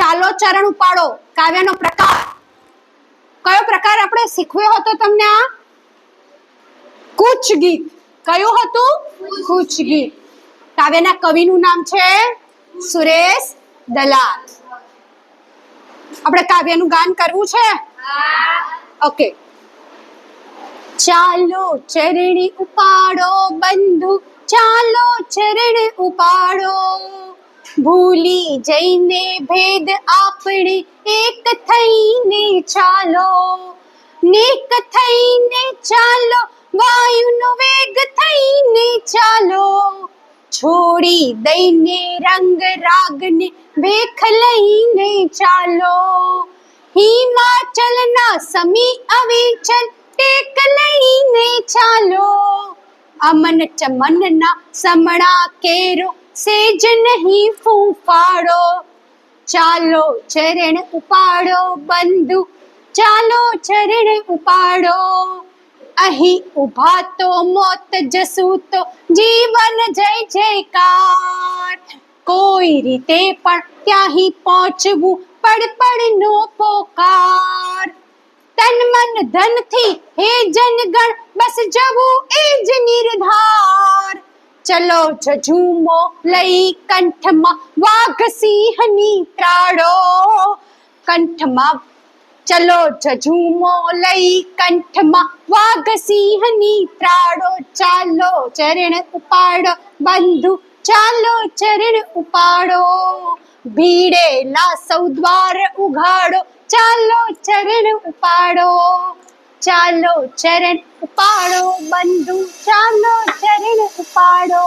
ચાલો ચરણ ઉપાડો કાવ્યનો પ્રકાર કયો પ્રકાર આપણે શીખવ્યો હતો તમને? આ કૂચ ગીત. કયું હતું? કૂચ ગીત. કાવ્યના કવિનું નામ છે સુરેશ દલાલ. આપણે કાવ્યનું ગાન કરવું છે? ઓકે. ચાલો ચરણ ઉપાડો બંધુ, ચાલો ચરણ ઉપાડો, ભૂલી જઈને ભેદ આપણે એક થઈને ચાલો, નેક થઈને ચાલો, વાયુનો વેગ થઈને ચાલો, છોડી દઈને રંગ રાગને ભેખ લઈને ચાલો, હિમાચલના સમી અવિચલ ટેક લઈને ચાલો, અમન ચમનના સમણા કેરો સેજ નહીં ફૂંફાડો, ચાલો ચરણ ઉપાડો બંધુ, ચાલો ચરણ ઉપાડો, અહીં ઊભા તો મોત જસું તો જીવન જય જયકાર, કોઈ રીતે પણ ત્યાંથી પહોંચવું પડ પડનો પોકાર, તન મન ધનથી હે જનગણ બસ જવું એ જ નિર્ધાર, ચલો ઝઝૂમો લઈ કંઠમાં વાઘ સિંહની ત્રાડો, કંઠમાં ચલો ઝઝૂમો લઈ કંઠમાં વાઘ સિંહની ત્રાડો, ચાલો ચરણ ઉપાડો બંધુ, ચાલો ચરણ ઉપાડો, ભીડેલા સૌ દ્વાર ઉઘાડો, ચાલો ચરણ ઉપાડો, ચાલો ચરણ ઉપાડો બંધુ, ચાલો ચરણ ઉપાડો.